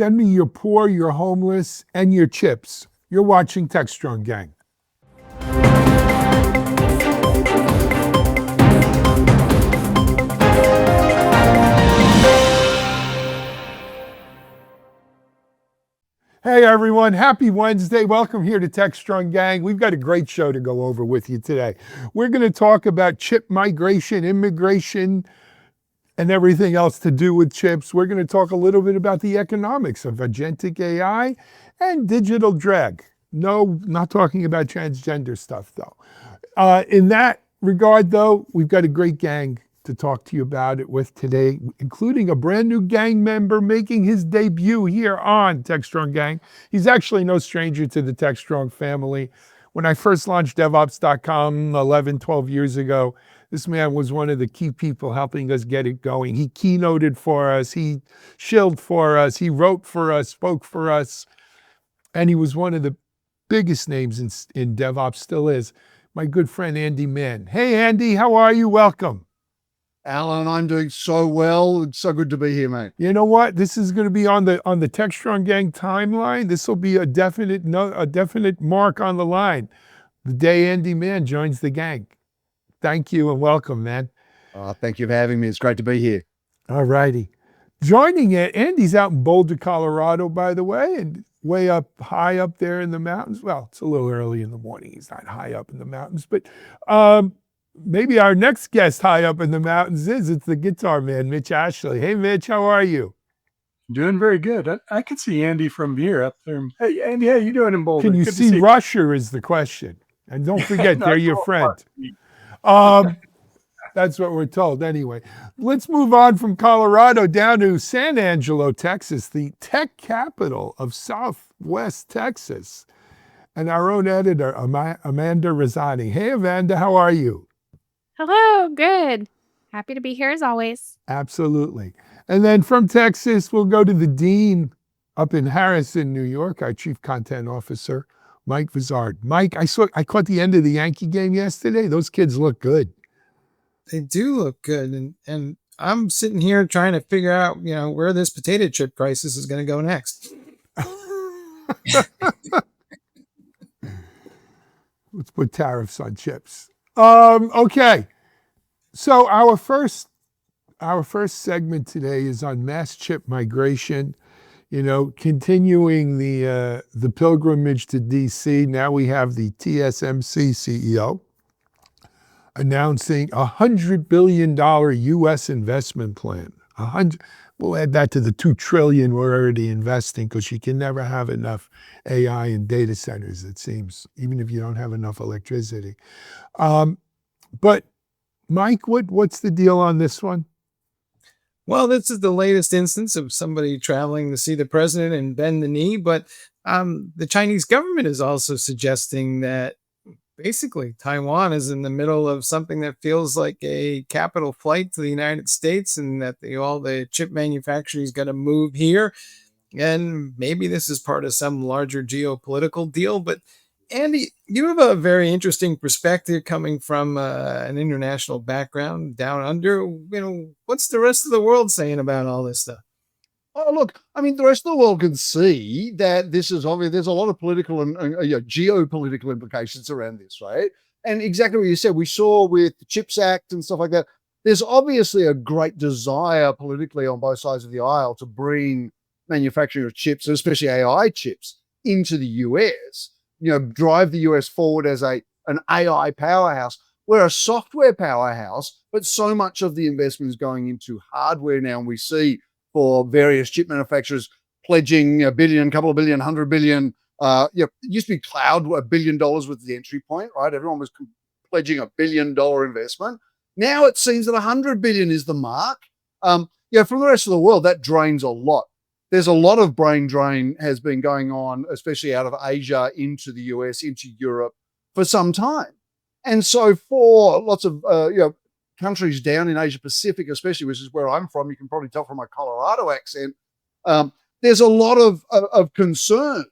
Send me your poor, your homeless, and your chips. You're watching Techstrong Gang. Hey everyone, happy Wednesday. Welcome here to Techstrong Gang. We've got a great show to go over with you today. We're going to talk about chip migration, immigration, and everything else to do with chips. We're going to talk a little bit about the economics of agentic AI and digital drag. No, not talking about transgender stuff though. In that regard though, we've got a great gang to talk to you about it with today, including a brand new gang member making his debut here on Techstrong Gang. He's actually no stranger to the Techstrong family. When I first launched DevOps.com 11, 12 years ago, this man was one of the key people helping us get it going. He keynoted for us, he shilled for us, he wrote for us, spoke for us, and he was one of the biggest names in DevOps, still is, my good friend Andi Mann. Hey Andy, how are you? Welcome. Alan, I'm doing so well. It's so good to be here, mate. You know what? This is going to be on the Techstrong Gang timeline. This will be a definite mark on the line. The day Andi Mann joins the gang. Thank you and welcome, man. Thank you for having me. It's great to be here. All righty. Joining it, Andy's out in Boulder, Colorado, by the way, and way up, high up there in the mountains. Well, it's a little early in the morning. He's not high up in the mountains, but maybe our next guest high up in the mountains it's the guitar man, Mitch Ashley. Hey, Mitch, how are you? Doing very good. I can see Andy from here up there. Hey, Andy, how you doing in Boulder? Can you see Russia is the question. And don't forget, they're your friend. That's what we're told. Anyway, let's move on from Colorado down to San Angelo, Texas, the tech capital of Southwest Texas. And our own editor, Amanda Rosani. Hey, Amanda, how are you? Hello, good. Happy to be here as always. Absolutely. And then from Texas, we'll go to the dean up in Harrison, New York, our chief content officer, Mike Vizard. Mike, I caught the end of the Yankee game yesterday. Those kids look good. They do look good. And I'm sitting here trying to figure out, where this potato chip crisis is going to go next. Let's put tariffs on chips. Okay. So our first segment today is on mass chip migration. Continuing the pilgrimage to DC. Now we have the TSMC CEO announcing $100 billion U.S. investment plan. We'll add that to the $2 trillion we're already investing, because you can never have enough AI and data centers, it seems, even if you don't have enough electricity. But Mike, what's the deal on this one? Well, this is the latest instance of somebody traveling to see the president and bend the knee. But the Chinese government is also suggesting that basically Taiwan is in the middle of something that feels like a capital flight to the United States, and that all the chip manufacturing is going to move here. And maybe this is part of some larger geopolitical deal. But Andy, you have a very interesting perspective coming from an international background down under. What's the rest of the world saying about all this stuff? Oh, look, the rest of the world can see that this is obvious. There's a lot of political and geopolitical implications around this, right? And exactly what you said, we saw with the CHIPS Act and stuff like that. There's obviously a great desire politically on both sides of the aisle to bring manufacturing of chips, especially AI chips, into the US. Drive the US forward as an AI powerhouse. We're a software powerhouse, but so much of the investment is going into hardware now. And we see for various chip manufacturers pledging $1 billion, couple of billion, 100 billion. It used to be cloud, $1 billion was the entry point, right? Everyone was pledging $1 billion investment. Now it seems that 100 billion is the mark. From the rest of the world, that drains a lot. There's a lot of brain drain has been going on, especially out of Asia into the US, into Europe for some time. And so for lots of, countries down in Asia Pacific, especially, which is where I'm from, you can probably tell from my Colorado accent, there's a lot of concern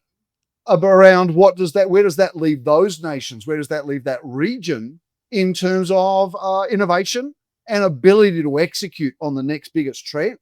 around where does that leave those nations? Where does that leave that region in terms of innovation and ability to execute on the next biggest trend?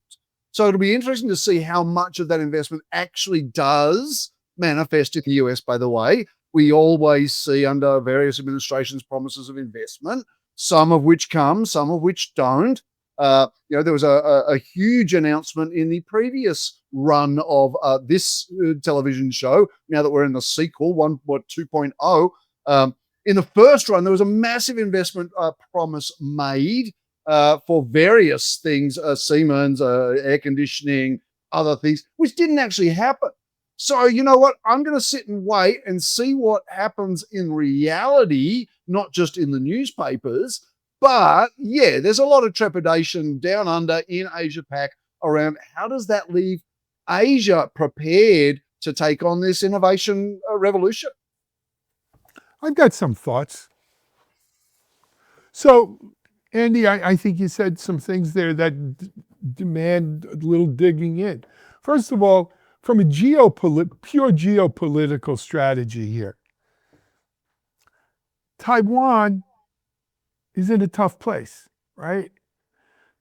So it'll be interesting to see how much of that investment actually does manifest in the US, by the way. We always see under various administrations promises of investment, some of which come, some of which don't. There was a huge announcement in the previous run of this television show. Now that we're in the sequel, 2.0, in the first run, there was a massive investment promise made for various things, Siemens, air conditioning, other things, which didn't actually happen. So you know what? I'm going to sit and wait and see what happens in reality, not just in the newspapers. But yeah, there's a lot of trepidation down under in Asia Pac around how does that leave Asia prepared to take on this innovation revolution? I've got some thoughts. So, Andy, I think you said some things there that demand a little digging in. First of all, from a pure geopolitical strategy here, Taiwan is in a tough place, right?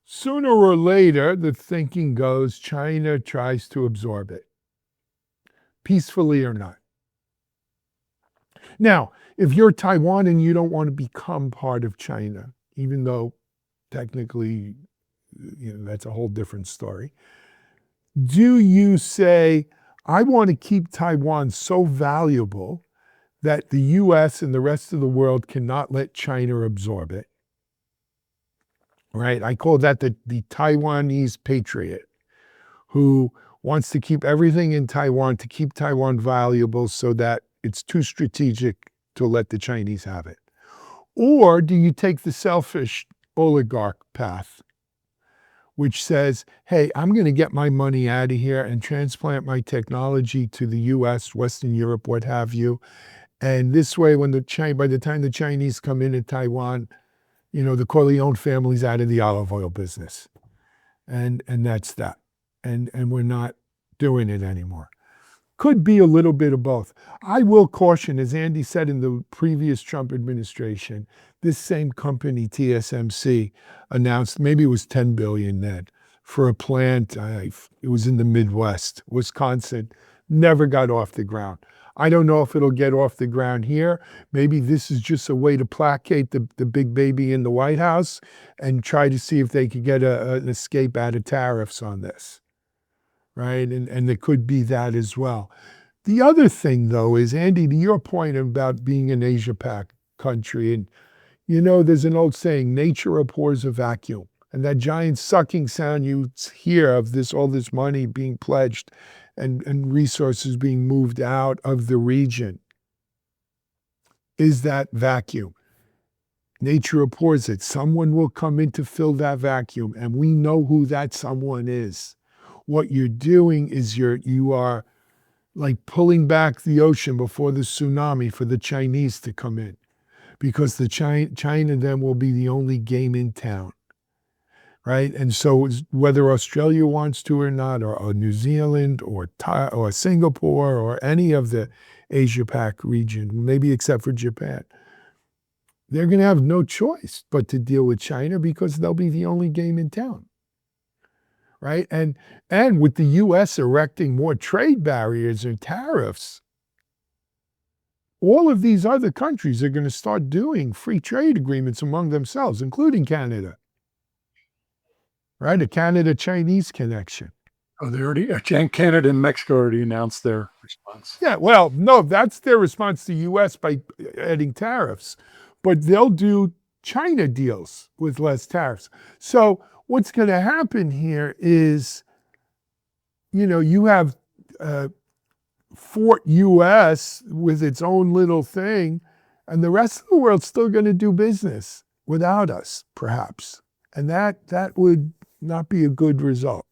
Sooner or later, the thinking goes China tries to absorb it, peacefully or not. Now, if you're Taiwan and you don't want to become part of China, even though technically, that's a whole different story, do you say, I want to keep Taiwan so valuable that the US and the rest of the world cannot let China absorb it? Right? I call that the Taiwanese patriot who wants to keep everything in Taiwan to keep Taiwan valuable so that it's too strategic to let the Chinese have it. Or do you take the selfish oligarch path, which says, hey, I'm going to get my money out of here and transplant my technology to the US, Western Europe, what have you. And this way, by the time the Chinese come in Taiwan, the Corleone family's out of the olive oil business. And that's that. And we're not doing it anymore. Could be a little bit of both. I will caution, as Andy said in the previous Trump administration, this same company, TSMC, announced, maybe it was $10 billion then, for a plant, it was in the Midwest, Wisconsin, never got off the ground. I don't know if it'll get off the ground here. Maybe this is just a way to placate the big baby in the White House and try to see if they could get an escape out of tariffs on this, right? And there could be that as well. The other thing, though, is, Andy, to your point about being an Asia Pac country, and there's an old saying, nature abhors a vacuum. And that giant sucking sound you hear of all this money being pledged and resources being moved out of the region is that vacuum. Nature abhors it. Someone will come in to fill that vacuum, and we know who that someone is. What you're doing is you are like pulling back the ocean before the tsunami for the Chinese to come in, because China then will be the only game in town. Right? And so whether Australia wants to or not, or New Zealand or Singapore or any of the Asia Pac region, maybe except for Japan, they're going to have no choice but to deal with China because they'll be the only game in town. Right? And with the US erecting more trade barriers and tariffs, all of these other countries are going to start doing free trade agreements among themselves, including Canada. Right, a Canada-Chinese connection. Oh, Canada and Mexico already announced their response. Yeah, well, no, that's their response to U.S. by adding tariffs. But they'll do China deals with less tariffs. So what's going to happen here is, you have Fort U.S. with its own little thing, and the rest of the world's still going to do business without us, perhaps. And that would not be a good result.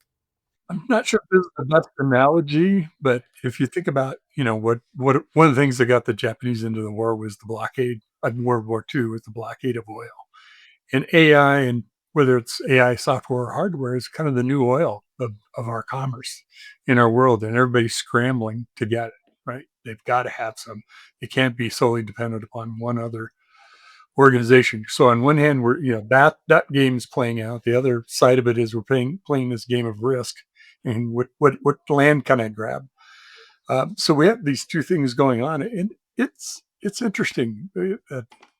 I'm not sure if this is the best analogy, but if you think about, what one of the things that got the Japanese into the war was the blockade, World War II was the blockade of oil. And AI, and whether it's AI software or hardware, is kind of the new oil of our commerce in our world, and everybody's scrambling to get it, right? They've got to have some. It can't be solely dependent upon one other organization. So on one hand, we're that game's playing out. The other side of it is we're playing this game of risk, and what land can I grab? So we have these two things going on, and it's interesting.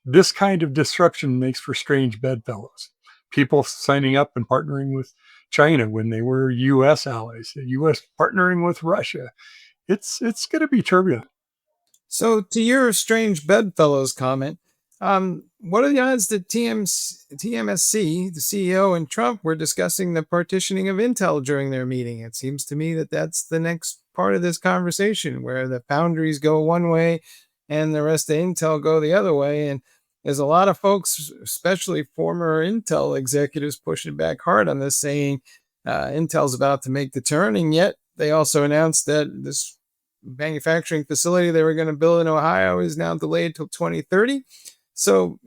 This kind of disruption makes for strange bedfellows. People signing up and partnering with China when they were U.S. allies, the U.S. partnering with Russia. It's going to be turbulent. So, to your strange bedfellows comment, what are the odds that TMSC, the CEO, and Trump were discussing the partitioning of Intel during their meeting? It seems to me that that's the next part of this conversation, where the foundries go one way and the rest of Intel go the other way. And there's a lot of folks, especially former Intel executives, pushing back hard on this, saying Intel's about to make the turn. And yet they also announced that this manufacturing facility they were going to build in Ohio is now delayed till 2030. So,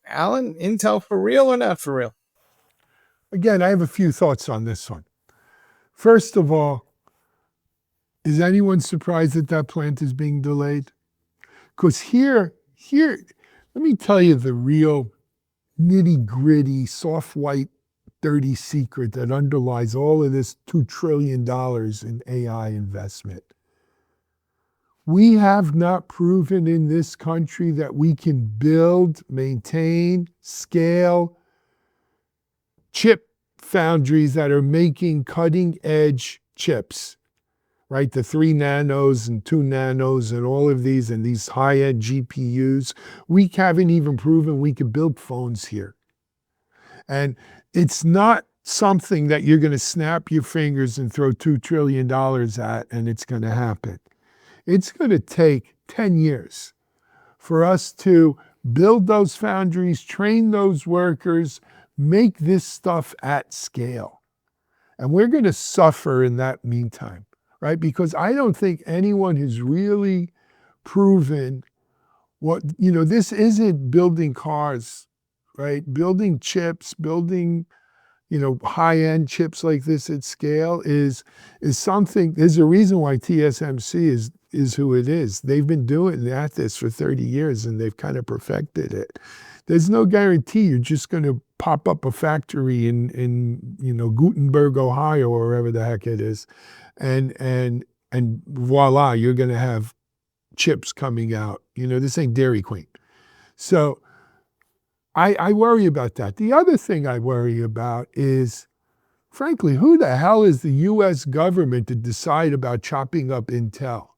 Alan, Intel for real or not for real? Again, I have a few thoughts on this one. First of all, is anyone surprised that that plant is being delayed? Because here, let me tell you the real nitty-gritty, soft, white, dirty secret that underlies all of this $2 trillion in AI investment. We have not proven in this country that we can build, maintain, scale chip foundries that are making cutting-edge chips, right? The 3 nanos and 2 nanos and all of these and these high-end GPUs. We haven't even proven we can build phones here. And it's not something that you're going to snap your fingers and throw $2 trillion at and it's going to happen. It's going to take 10 years for us to build those foundries, train those workers, make this stuff at scale. And we're going to suffer in that meantime, right? Because I don't think anyone has really proven what, this isn't building cars, right? Building chips, building, high-end chips like this at scale is something. There's a reason why TSMC is who it is. They've been doing this for 30 years and they've kind of perfected it. There's no guarantee you're just going to pop up a factory in Gutenberg, Ohio, or wherever the heck it is, and voila, you're going to have chips coming out. This ain't Dairy Queen. So I worry about that. The other thing I worry about is, frankly, who the hell is the U.S. government to decide about chopping up Intel?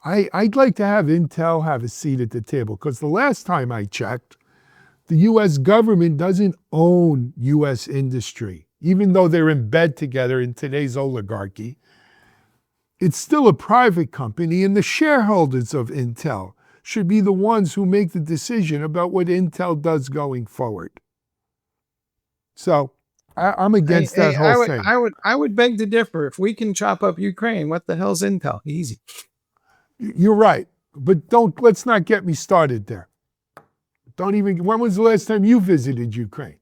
I'd like to have Intel have a seat at the table, because the last time I checked, the U.S. government doesn't own U.S. industry. Even though they're in bed together in today's oligarchy, it's still a private company, and the shareholders of Intel should be the ones who make the decision about what Intel does going forward. So I'm against that whole thing. I would beg to differ. If we can chop up Ukraine, what the hell's Intel? Easy. You're right, but let's not get me started there. When was the last time you visited Ukraine?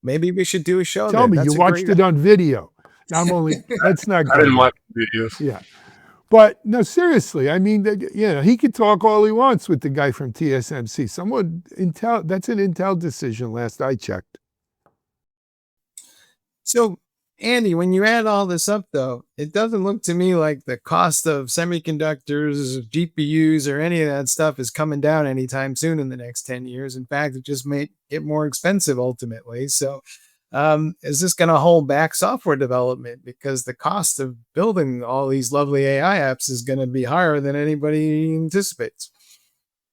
Maybe we should do a show. Tell me, you watched it on video. Let's not. I didn't watch the videos. Yeah. But no, seriously, I mean, he could talk all he wants with the guy from TSMC. That's an Intel decision last I checked. So, Andy, when you add all this up, though, it doesn't look to me like the cost of semiconductors, GPUs, or any of that stuff is coming down anytime soon in the next 10 years. In fact, it just may get more expensive ultimately. So, is this going to hold back software development? Because the cost of building all these lovely AI apps is going to be higher than anybody anticipates.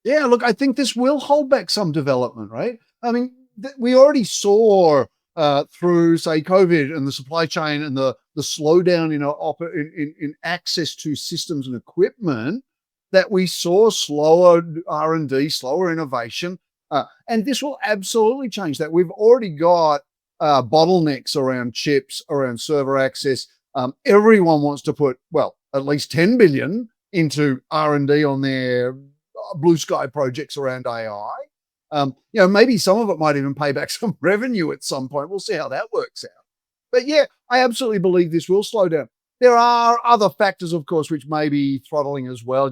Yeah, look, I think this will hold back some development, right? I mean, we already saw through, say, COVID and the supply chain and the slowdown in access to systems and equipment, that we saw slower R&D, slower innovation. And this will absolutely change that. We've already got bottlenecks around chips, around server access. Everyone wants to put, at least 10 billion into R&D on their blue sky projects around AI. Maybe some of it might even pay back some revenue at some point. We'll see how that works out. But yeah, I absolutely believe this will slow down. There are other factors, of course, which may be throttling as well.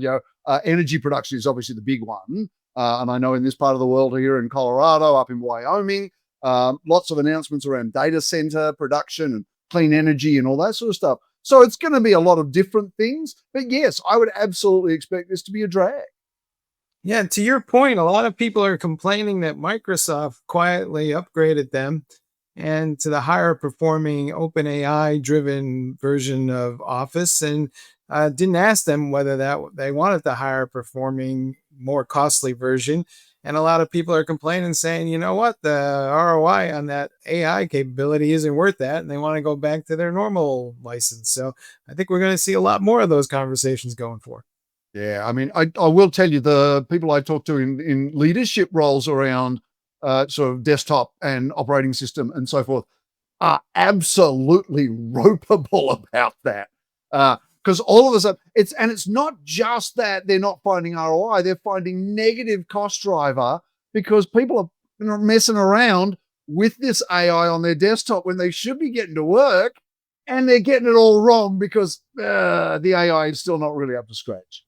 Energy production is obviously the big one. And I know in this part of the world here in Colorado, up in Wyoming, lots of announcements around data center production and clean energy and all that sort of stuff. So it's going to be a lot of different things. But yes, I would absolutely expect this to be a drag. Yeah, to your point, a lot of people are complaining that Microsoft quietly upgraded them and to the higher performing OpenAI driven version of Office, and didn't ask them whether that they wanted the higher performing, more costly version. And a lot of people are complaining, saying, you know what, the ROI on that AI capability isn't worth that, and they want to go back to their normal license. So I think we're going to see a lot more of those conversations going forward. Yeah, I mean, I will tell you, the people I talk to in leadership roles around sort of desktop and operating system and so forth are absolutely ropeable about that. Because all of a sudden, it's not just that they're not finding ROI, they're finding negative cost driver because people are messing around with this AI on their desktop when they should be getting to work, and they're getting it all wrong because the AI is still not really up to scratch.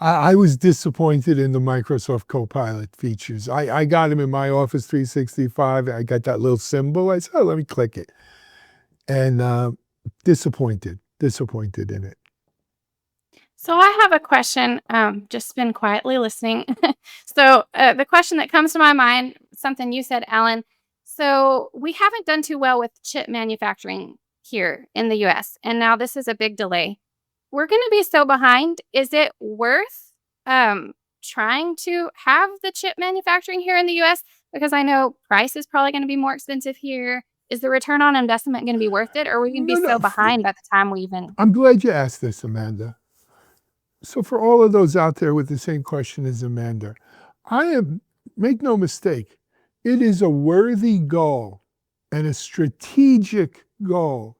I was disappointed in the Microsoft Copilot features. I got them in my Office 365. I got that little symbol. I said, oh, let me click it. And disappointed in it. So I have a question, just been quietly listening. So the question that comes to my mind, something you said, Alan. So we haven't done too well with chip manufacturing here in the US, and now this is a big delay. We're going to be so behind. Is it worth trying to have the chip manufacturing here in the US? Because I know price is probably going to be more expensive here. Is the return on investment going to be worth it? Or are we going to be so behind by the time we even... I'm glad you asked this, Amanda. So for all of those out there with the same question as Amanda, make no mistake, it is a worthy goal and a strategic goal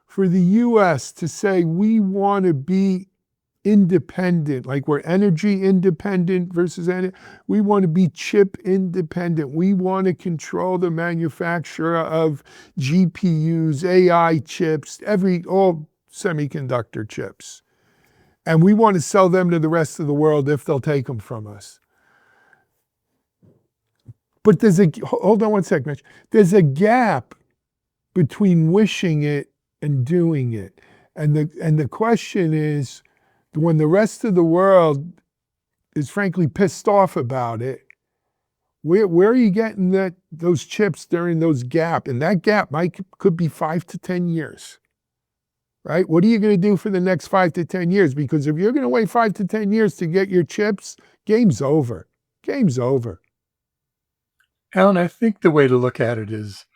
for the U.S. to say we want to be independent, like we're energy independent versus we want to be chip independent. We want to control the manufacture of GPUs, AI chips, all semiconductor chips. And we want to sell them to the rest of the world if they'll take them from us. But hold on one sec, Mitch. There's a gap between wishing it and doing it. And the question is, when the rest of the world is frankly pissed off about it, where are you getting those chips during those gap? And that gap could be 5 to 10 years, right? What are you going to do for the next 5 to 10 years? Because if you're going to wait 5 to 10 years to get your chips, game's over. Game's over. Alan, I think the way to look at it is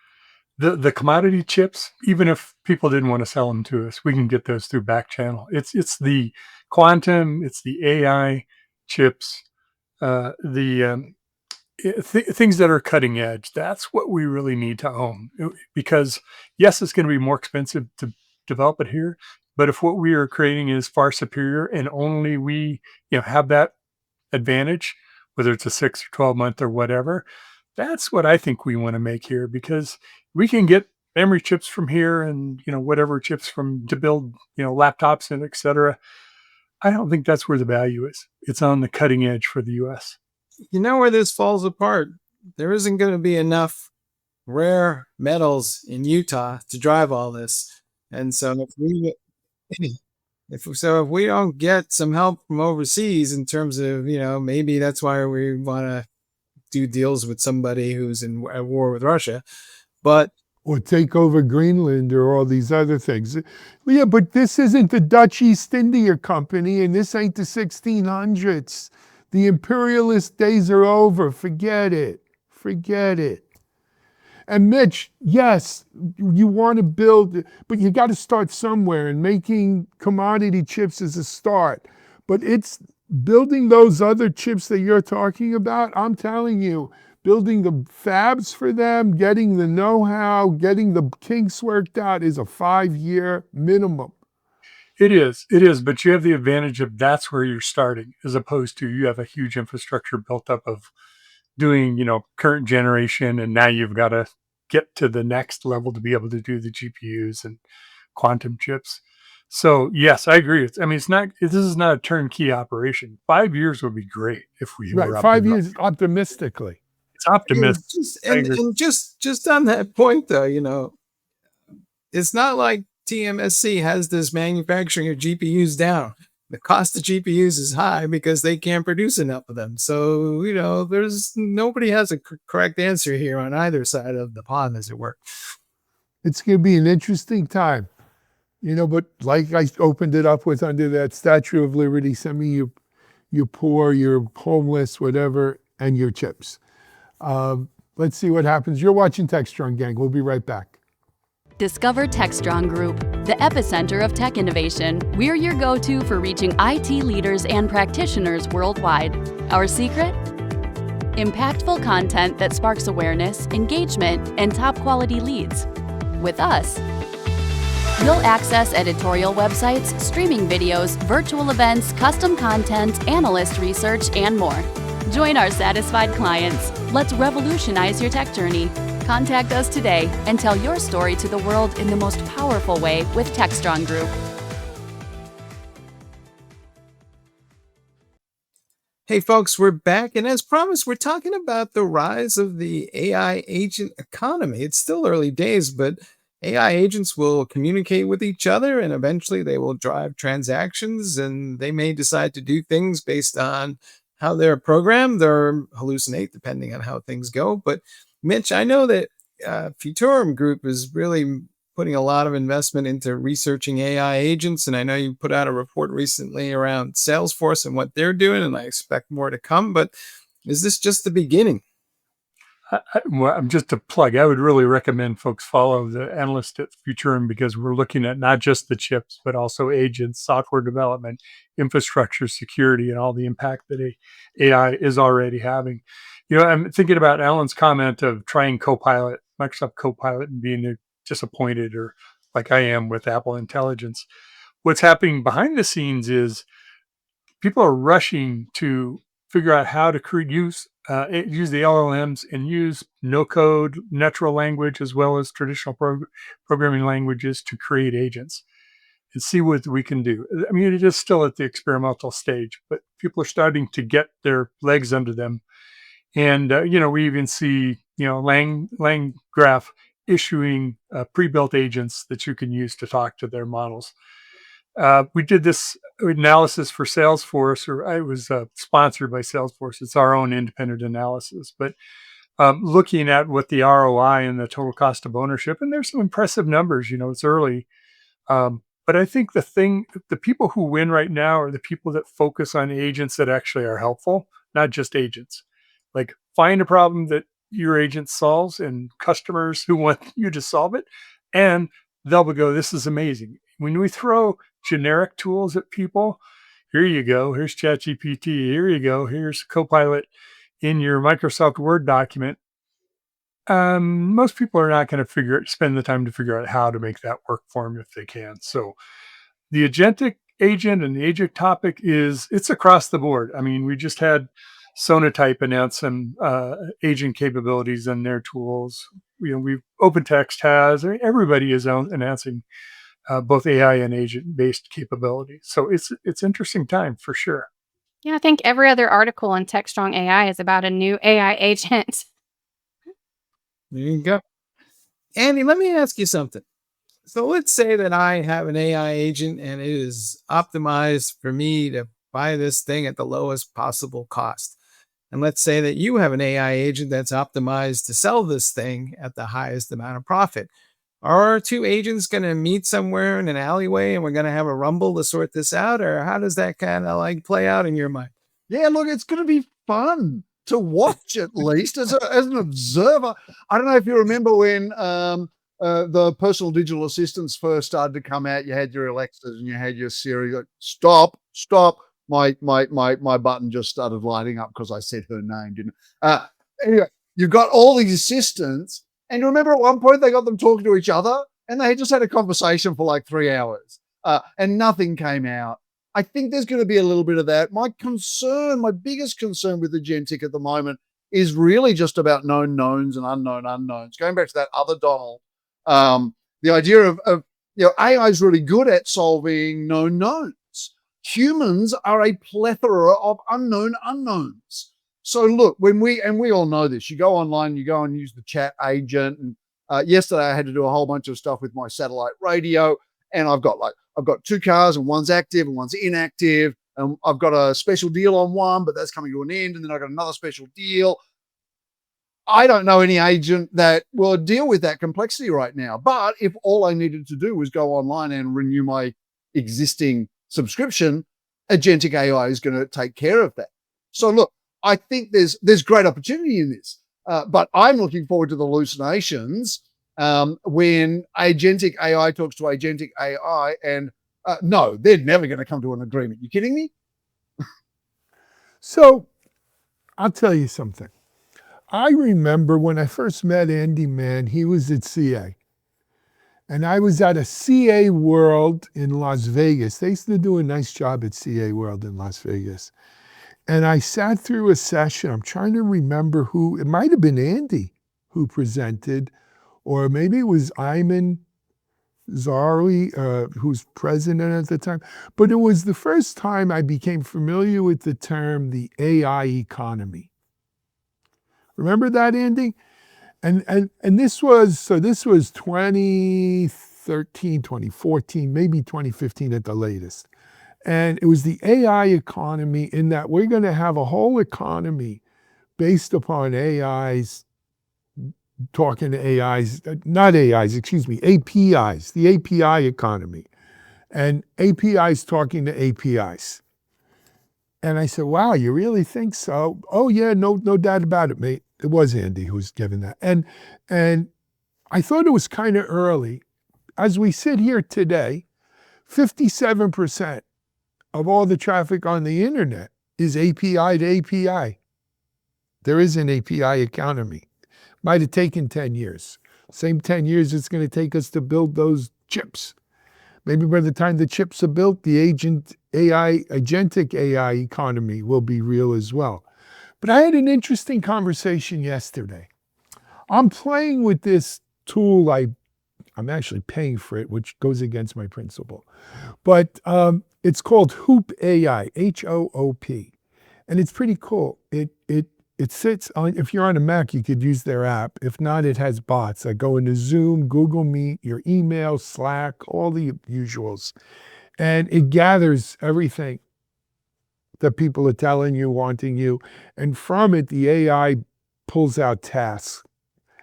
the commodity chips, even if people didn't want to sell them to us, we can get those through back channel. It's the quantum, it's the AI chips, things that are cutting edge. That's what we really need to own. Because yes, it's going to be more expensive to develop it here, but if what we are creating is far superior and only we have that advantage, whether it's a 6 or 12 month or whatever, that's what I think we want to make here, because we can get memory chips from here and whatever chips to build laptops and et cetera. I don't think that's where the value is. It's on the cutting edge for the US. You know where this falls apart? There isn't going to be enough rare metals in Utah to drive all this. And so if we don't get some help from overseas in terms of, maybe that's why we want to do deals with somebody who's at war with Russia, or take over Greenland or all these other things. Yeah, but this isn't the Dutch East India Company, and this ain't the 1600s. The imperialist days are over. Forget it. Forget it. And Mitch, yes, you want to build, but you got to start somewhere, and making commodity chips is a start. But it's building those other chips that you're talking about, I'm telling you, building the fabs for them, getting the know-how, getting the kinks worked out is a 5-year minimum. It is, but you have the advantage of that's where you're starting, as opposed to you have a huge infrastructure built up of doing, current generation, and now you've got to get to the next level to be able to do the GPUs and quantum chips. So yes, I agree. I mean, this is not a turnkey operation. 5 years would be great if we Right. were up and 5 years optimistically. It's optimistic. I agree. And just on that point though, it's not like TMSC has this manufacturing of GPUs down. The cost of GPUs is high because they can't produce enough of them. So, there's nobody has a correct answer here on either side of the pond, as it were. It's going to be an interesting time, but like I opened it up with under that Statue of Liberty, send me your poor, your homeless, whatever, and your chips. Let's see what happens. You're watching Techstrong Gang. We'll be right back. Discover Techstrong Group, the epicenter of tech innovation. We're your go-to for reaching IT leaders and practitioners worldwide. Our secret? Impactful content that sparks awareness, engagement, and top-quality leads. With us, you'll access editorial websites, streaming videos, virtual events, custom content, analyst research, and more. Join our satisfied clients. Let's revolutionize your tech journey. Contact us today and tell your story to the world in the most powerful way with Techstrong Group. Hey folks, we're back, and as promised, we're talking about the rise of the AI agent economy. It's still early days, but AI agents will communicate with each other, and eventually they will drive transactions, and they may decide to do things based on how they're programmed or hallucinate, depending on how things go. But Mitch, I know that Futurum Group is really putting a lot of investment into researching AI agents, and I know you put out a report recently around Salesforce and what they're doing, and I expect more to come. But is this just the beginning? Well, just to plug, I would really recommend folks follow the analyst at Futurum because we're looking at not just the chips, but also agents, software development, infrastructure, security, and all the impact that AI is already having. I'm thinking about Alan's comment of trying Copilot, Microsoft Copilot, and being disappointed, or like I am with Apple Intelligence. What's happening behind the scenes is people are rushing to figure out how to use the LLMs and use no-code, natural language, as well as traditional programming languages to create agents and see what we can do. I mean, it is still at the experimental stage, but people are starting to get their legs under them. And, we even see, LangGraph issuing pre-built agents that you can use to talk to their models. We did this analysis for Salesforce, or I was sponsored by Salesforce. It's our own independent analysis, but looking at what the ROI and the total cost of ownership, and there's some impressive numbers, it's early. But I think the people who win right now are the people that focus on agents that actually are helpful, not just agents. Like find a problem that your agent solves and customers who want you to solve it, and they'll go, this is amazing. When we throw generic tools at people, here you go, here's ChatGPT, here you go, here's Copilot in your Microsoft Word document, most people are not going to spend the time to figure out how to make that work for them if they can. So the agentic agent and the agent topic it's across the board. I mean, we just had Sonatype announce some agent capabilities in their tools. OpenText has, everybody is announcing both AI and agent-based capabilities. So it's interesting time for sure. Yeah, I think every other article in Techstrong AI is about a new AI agent. There you go. Andy, let me ask you something. So let's say that I have an AI agent and it is optimized for me to buy this thing at the lowest possible cost. And let's say that you have an AI agent that's optimized to sell this thing at the highest amount of profit. Are our two agents going to meet somewhere in an alleyway and we're going to have a rumble to sort this out? Or how does that kind of play out in your mind? Yeah, look, it's going to be fun to watch, at least as an observer. I don't know if you remember when the personal digital assistants first started to come out. You had your Alexas and you had your Siri. Like, stop. My button just started lighting up because I said her name, didn't it? Anyway, you've got all these assistants. And you remember at one point they got them talking to each other and they just had a conversation for like 3 hours and nothing came out. I think there's going to be a little bit of that. My biggest concern with agentic at the moment is really just about known knowns and unknown unknowns. Going back to that other Donald, the idea of AI is really good at solving known knowns. Humans are a plethora of unknown unknowns. So look, when we all know this, you go online, you go and use the chat agent. And yesterday I had to do a whole bunch of stuff with my satellite radio, and I've got 2 cars, and one's active and one's inactive. And I've got a special deal on one, but that's coming to an end. And then I've got another special deal. I don't know any agent that will deal with that complexity right now. But if all I needed to do was go online and renew my existing subscription, agentic AI is going to take care of that. So look, I think there's great opportunity in this, but I'm looking forward to the hallucinations when agentic AI talks to agentic AI, and no, they're never going to come to an agreement. You kidding me? So I'll tell you something. I remember when I first met Andi Mann, he was at CA. And I was at a CA World in Las Vegas. They used to do a nice job at CA World in Las Vegas. And I sat through a session. I'm trying to remember who, it might have been Andi who presented, or maybe it was Ayman Zarwi, who's president at the time. But it was the first time I became familiar with the term the AI economy. Remember that, Andi? And this was 2013, 2014, maybe 2015 at the latest. And it was the AI economy, in that we're going to have a whole economy based upon AIs, talking to AIs, not AIs, excuse me, APIs, the API economy. And APIs talking to APIs. And I said, wow, you really think so? Oh yeah, no doubt about it, mate. It was Andi who was giving that. And I thought it was kind of early. As we sit here today, 57% of all the traffic on the internet is API to API. There is an API economy. Might have taken 10 years. Same 10 years it's going to take us to build those chips. Maybe by the time the chips are built, the agentic AI economy will be real as well. But I had an interesting conversation yesterday. I'm playing with this tool. I'm actually paying for it, which goes against my principle. But it's called Hoop AI, H-O-O-P. And it's pretty cool. It sits on, if you're on a Mac, you could use their app. If not, it has bots that go into Zoom, Google Meet, your email, Slack, all the usuals. And it gathers everything that people are telling you, wanting you. And from it, the AI pulls out tasks.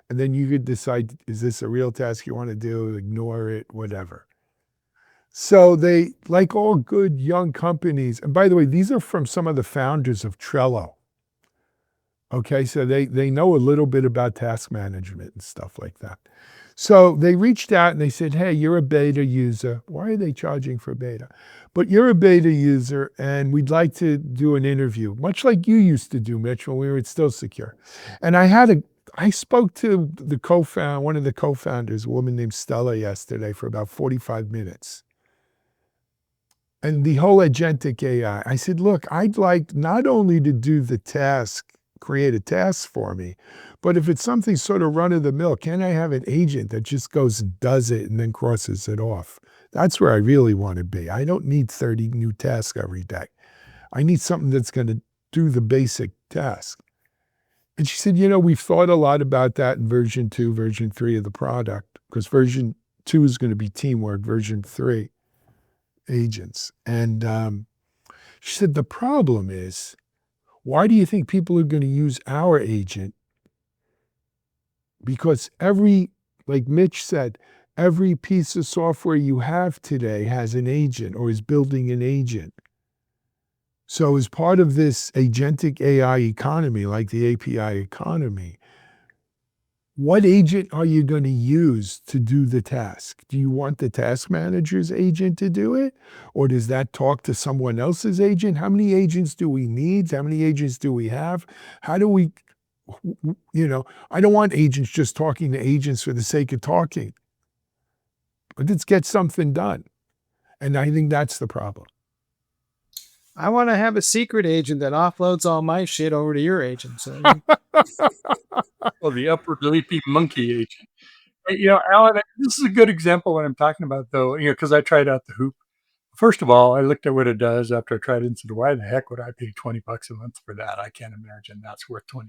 And then you could decide, is this a real task you want to do? Ignore it, whatever. So they, like all good young companies, and by the way, these are from some of the founders of Trello. Okay, so they know a little bit about task management and stuff like that. So they reached out and they said, hey, you're a beta user. Why are they charging for beta? But you're a beta user and we'd like to do an interview, much like you used to do, Mitch, when we were at Still Secure. And I spoke to one of the co-founders, a woman named Stella, yesterday for about 45 minutes. And the whole agentic AI, I said, look, I'd like not only to do the task, create a task for me, but if it's something sort of run of the mill, can I have an agent that just goes and does it and then crosses it off? That's where I really want to be. I don't need 30 new tasks every day. I need something that's going to do the basic task. And she said, we've thought a lot about that in version 2, version 3 of the product, because version 2 is going to be teamwork, version 3, agents. And she said, the problem is, why do you think people are going to use our agent? Because like Mitch said, every piece of software you have today has an agent or is building an agent. So as part of this agentic AI economy, like the API economy, what agent are you going to use to do the task? Do you want the task manager's agent to do it? Or does that talk to someone else's agent? How many agents do we need? How many agents do we have? How do we, I don't want agents just talking to agents for the sake of talking. But let's get something done. And I think that's the problem. I want to have a secret agent that offloads all my shit over to your agent. So Well, the upward leaping monkey agent. Alan, this is a good example of what I'm talking about, though, because I tried out the hoop. First of all, I looked at what it does after I tried it and said, why the heck would I pay $20 a month for that? I can't imagine that's worth $20.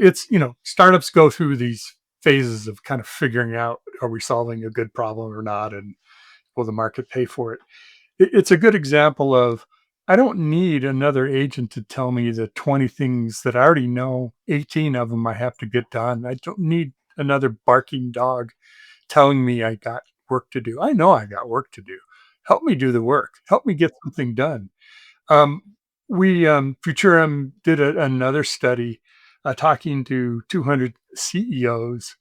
It's, startups go through these phases of kind of figuring out, are we solving a good problem or not? And will the market pay for it? It's a good example of, I don't need another agent to tell me the 20 things that I already know, 18 of them I have to get done. I don't need another barking dog telling me I got work to do. I know I got work to do. Help me do the work. Help me get something done. Um, Futurum did another study talking to 200 CEOs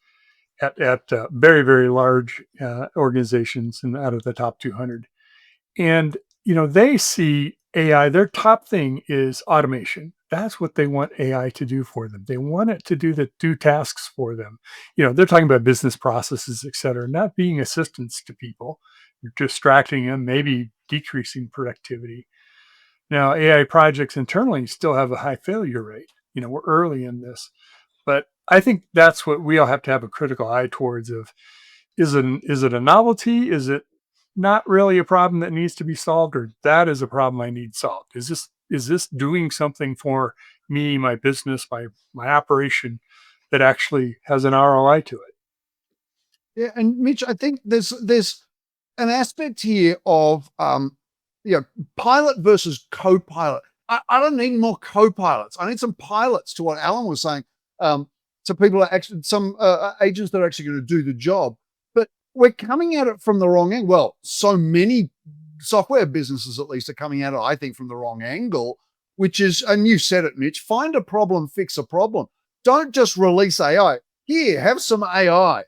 at very, very large organizations and out of the top 200. And, they see AI, their top thing is automation. That's what they want AI to do for them. They want it to do tasks for them. They're talking about business processes, et cetera, not being assistants to people, distracting them, maybe decreasing productivity. Now, AI projects internally still have a high failure rate. We're early in this, but I think that's what we all have to have a critical eye towards of, is it a novelty? Is it not really a problem that needs to be solved, or that is a problem I need solved? Is this doing something for me, my business, my operation that actually has an ROI to it? Yeah, and Mitch, I think there's an aspect here of pilot versus co-pilot. I don't need more co-pilots. I need some pilots, to what Alan was saying. So people are actually some agents that are actually going to do the job. But we're coming at it from the wrong angle. Well, so many software businesses, at least, are coming at it, I think, from the wrong angle, which is, and you said it, Mitch, find a problem, fix a problem. Don't just release AI. Here, have some AI.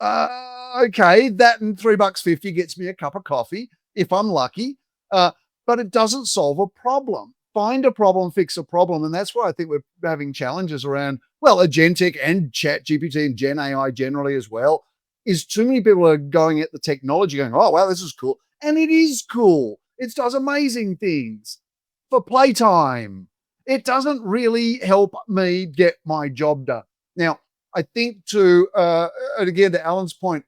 Okay, that and $3.50 gets me a cup of coffee if I'm lucky. But it doesn't solve a problem. Find a problem, fix a problem. And that's why I think we're having challenges around, well, agentic and chat GPT and Gen AI generally as well, is too many people are going at the technology going, oh, wow, this is cool. And it is cool. It does amazing things for playtime. It doesn't really help me get my job done. Now, I think and again, to Alan's point,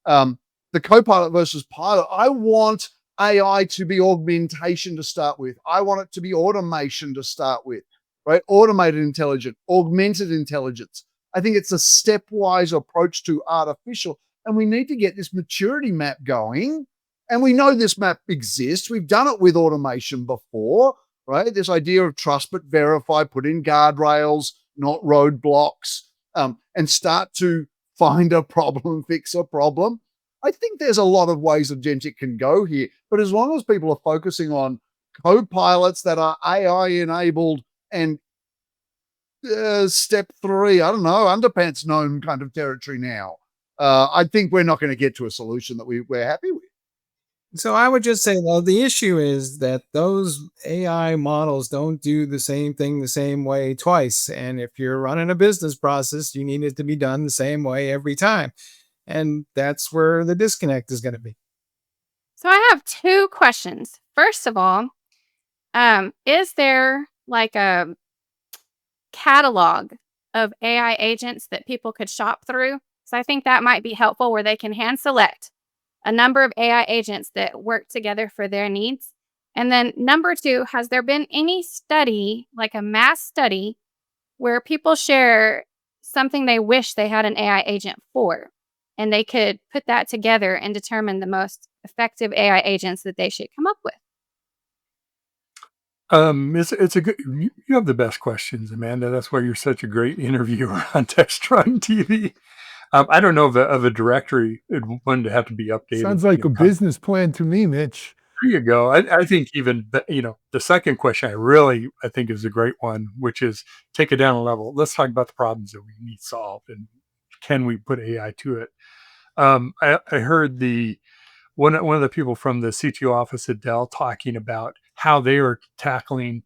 the co-pilot versus pilot, I want AI to be augmentation to start with. I want it to be automation to start with, right? Automated intelligence, augmented intelligence. I think it's a stepwise approach to artificial, and we need to get this maturity map going. And we know this map exists. We've done it with automation before, right? This idea of trust but verify, put in guardrails, not roadblocks, and start to find a problem, fix a problem. I think there's a lot of ways agentic can go here, but as long as people are focusing on co-pilots that are AI enabled and step 3, I don't know, underpants gnome kind of territory now, I think we're not going to get to a solution that we're happy with. So I would just say, though, the issue is that those AI models don't do the same thing the same way twice. And if you're running a business process, you need it to be done the same way every time. And that's where the disconnect is going to be. So I have 2 questions. First of all, is there like a catalog of AI agents that people could shop through? So I think that might be helpful, where they can hand select a number of AI agents that work together for their needs. And then number 2, has there been any study, like a mass study, where people share something they wish they had an AI agent for, and they could put that together and determine the most effective AI agents that they should come up with? It's a good. You have the best questions, Amanda. That's why you're such a great interviewer on Techstrong TV. I don't know of a directory one to have to be updated. Sounds like a business plan to me, Mitch. There you go. I think even the second question I think is a great one, which is take it down a level. Let's talk about the problems that we need solved, and can we put AI to it? I heard one of the people from the CTO office at Dell talking about how they are tackling.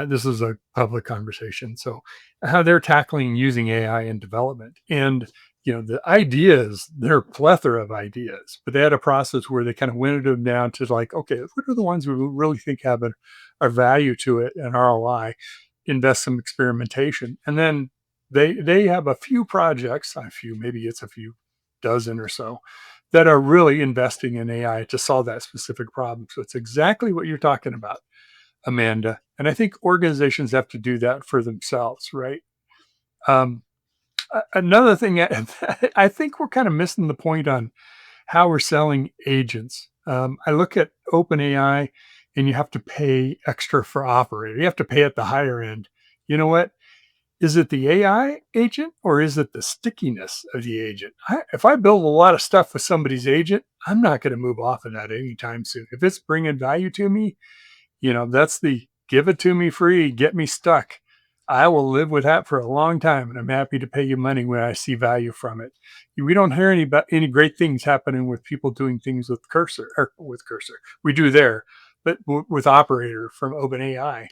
This is a public conversation, so how they're tackling using AI in development. And the ideas, there are a plethora of ideas, but they had a process where they kind of winnowed them down to like, okay, what are the ones we really think have a value to it and ROI, invest some experimentation. And then They have a few projects, maybe it's a few dozen or so, that are really investing in AI to solve that specific problem. So it's exactly what you're talking about, Amanda. And I think organizations have to do that for themselves, right? Another thing, I think we're kind of missing the point on how we're selling agents. I look at OpenAI, and you have to pay extra for operator. You have to pay at the higher end. You know what? Is it the AI agent or is it the stickiness of the agent? If I build a lot of stuff with somebody's agent, I'm not going to move off of that anytime soon. If it's bringing value to me, that's the give it to me free, get me stuck. I will live with that for a long time, and I'm happy to pay you money when I see value from it. We don't hear any great things happening with people doing things with Cursor. We do there, but with Operator from OpenAI.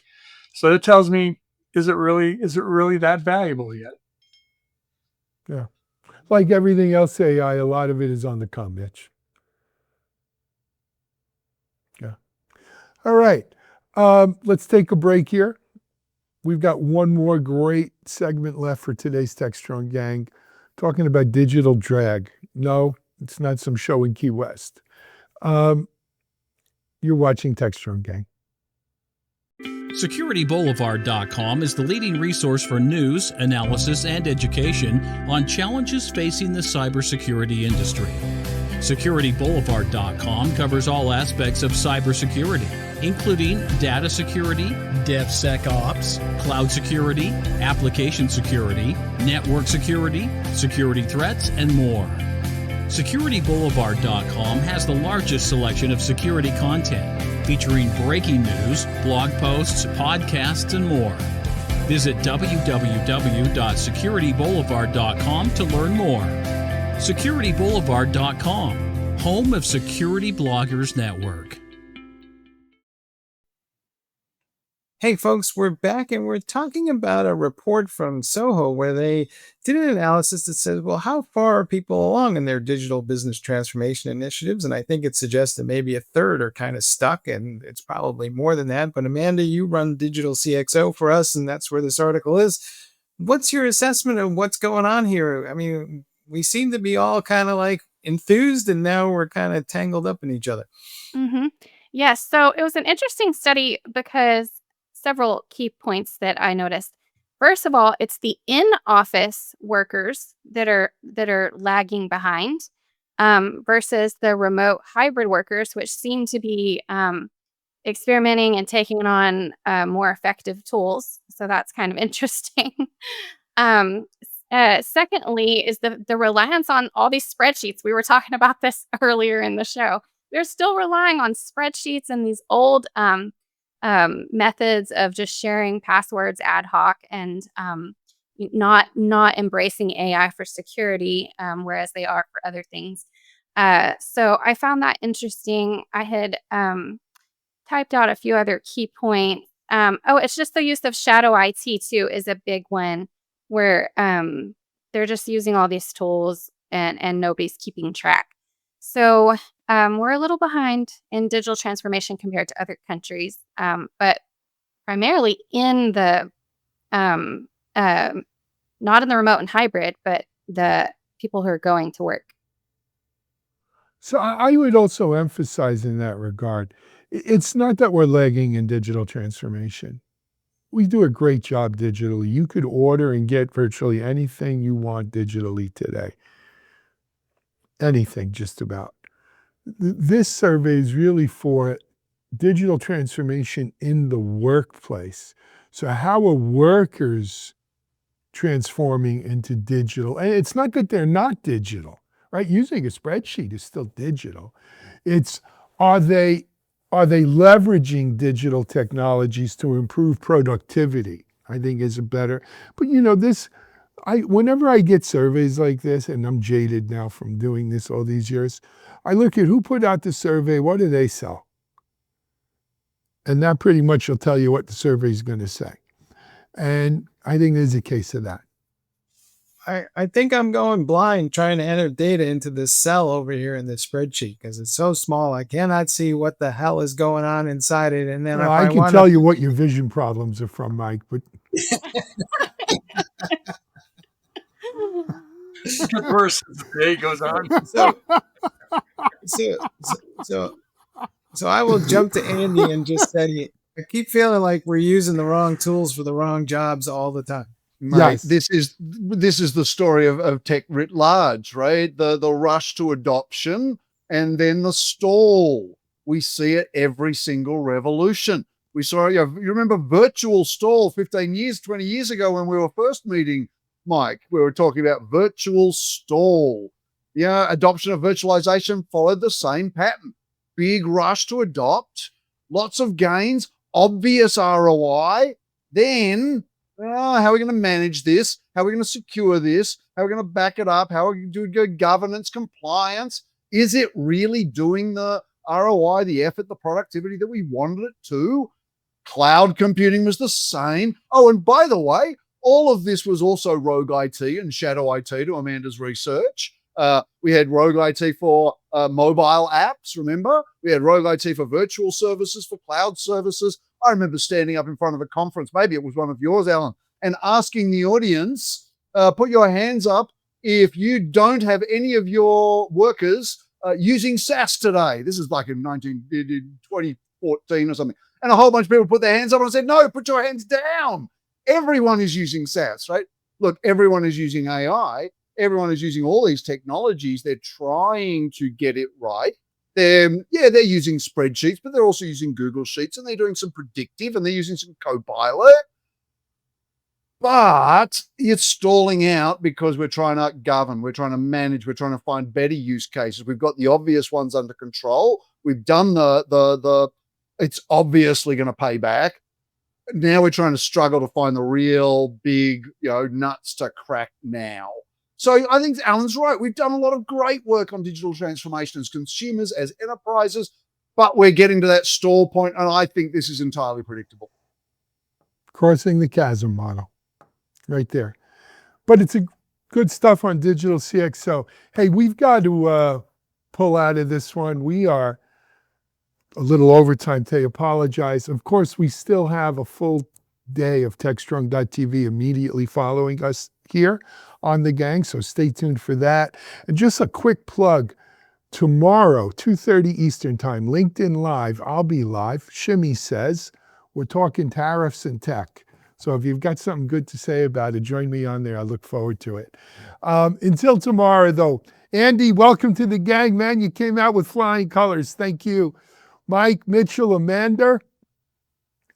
So it tells me, is it really that valuable yet? Yeah. Like everything else AI, a lot of it is on the come, Mitch. Yeah. All right. Let's take a break here. We've got one more great segment left for today's Techstrong Gang, talking about digital drag. No, it's not some show in Key West. You're watching Techstrong Gang. SecurityBoulevard.com is the leading resource for news, analysis, and education on challenges facing the cybersecurity industry. SecurityBoulevard.com covers all aspects of cybersecurity, including data security, DevSecOps, cloud security, application security, network security, security threats, and more. SecurityBoulevard.com has the largest selection of security content, featuring breaking news, blog posts, podcasts, and more. Visit www.securityboulevard.com to learn more. SecurityBoulevard.com, home of Security Bloggers Network. Hey folks, we're back and we're talking about a report from Soho where they did an analysis that says, well, how far are people along in their digital business transformation initiatives? And I think it suggests that maybe a third are kind of stuck, and it's probably more than that. But Amanda, you run Digital CXO for us, and that's where this article is. What's your assessment of what's going on here? I mean, we seem to be all kind of like enthused, and now we're kind of tangled up in each other. Mm-hmm. Yes. So it was an interesting study because several key points that I noticed. First of all, it's the in-office workers that are lagging behind versus the remote hybrid workers, which seem to be experimenting and taking on more effective tools. So that's kind of interesting. Secondly, is the reliance on all these spreadsheets. We were talking about this earlier in the show. They're still relying on spreadsheets and these old methods of just sharing passwords ad hoc and not embracing AI for security, whereas they are for other things. So I found that interesting. I had typed out a few other key points. It's just the use of shadow IT too is a big one, where they're just using all these tools and nobody's keeping track. So we're a little behind in digital transformation compared to other countries, but primarily in the not in the remote and hybrid, but the people who are going to work. So I would also emphasize in that regard, it's not that we're lagging in digital transformation. We do a great job digitally. You could order and get virtually anything you want digitally today. Anything, just about. This survey is really for digital transformation in the workplace. So how are workers transforming into digital? And it's not that they're not digital, right? Using a spreadsheet is still digital. It's, are they leveraging digital technologies to improve productivity? I think is a better, but whenever I get surveys like this, and I'm jaded now from doing this all these years, I look at who put out the survey, what do they sell? And that pretty much will tell you what the survey is going to say. And I think there's a case of that. I think I'm going blind trying to enter data into this cell over here in this spreadsheet because it's so small. I cannot see what the hell is going on inside it. And then I can tell you what your vision problems are from, Mike, but It gets worse as the day goes on. So, so, so, so I will jump to Andy and just say, I keep feeling like we're using the wrong tools for the wrong jobs all the time. Mate, Yes. this is the story of tech writ large, right? The rush to adoption and then the stall. We see it every single revolution. We saw, you remember virtual stall 15 years, 20 years ago when we were first meeting, Mike, we were talking about virtual stall. Yeah, adoption of virtualization followed the same pattern. Big rush to adopt, lots of gains, obvious ROI. Then, how are we going to manage this? How are we going to secure this? How are we going to back it up? How are we going to do governance, compliance? Is it really doing the ROI, the effort, the productivity that we wanted it to? Cloud computing was the same. Oh, and by the way, all of this was also rogue IT and shadow IT to Amanda's research. We had rogue IT for mobile apps, remember? We had rogue IT for virtual services, for cloud services. I remember standing up in front of a conference, maybe it was one of yours, Alan, and asking the audience, put your hands up if you don't have any of your workers using SaaS today. This is like in 2014 or something. And a whole bunch of people put their hands up and I said, no, put your hands down. Everyone is using SaaS, right? Look, everyone is using AI. Everyone is using all these technologies. They're trying to get it right. They're using spreadsheets, but they're also using Google Sheets and they're doing some predictive and they're using some Copilot. But it's stalling out because we're trying to govern, we're trying to manage, we're trying to find better use cases. We've got the obvious ones under control. We've done the it's obviously going to pay back. Now we're trying to struggle to find the real big, nuts to crack now. So I think Alan's right. We've done a lot of great work on digital transformation as consumers, as enterprises, but we're getting to that stall point, and I think this is entirely predictable. Crossing the chasm model right there. But it's a good stuff on digital CX. So, hey, we've got to pull out of this one. We are a little overtime today. Apologize. Of course, we still have a full day of Techstrong.tv immediately following us here on the gang, so stay tuned for that. And just a quick plug, tomorrow, 2:30 Eastern Time, LinkedIn Live, I'll be live. Shimmy says, we're talking tariffs and tech. So if you've got something good to say about it, join me on there. I look forward to it. Until tomorrow, though, Andy, welcome to the gang, man. You came out with flying colors. Thank you. Mike, Mitchell, Amanda,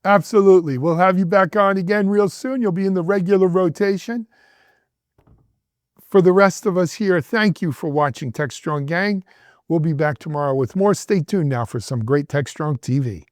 absolutely. We'll have you back on again real soon. You'll be in the regular rotation. For the rest of us here, thank you for watching Techstrong Gang. We'll be back tomorrow with more. Stay tuned now for some great Techstrong TV.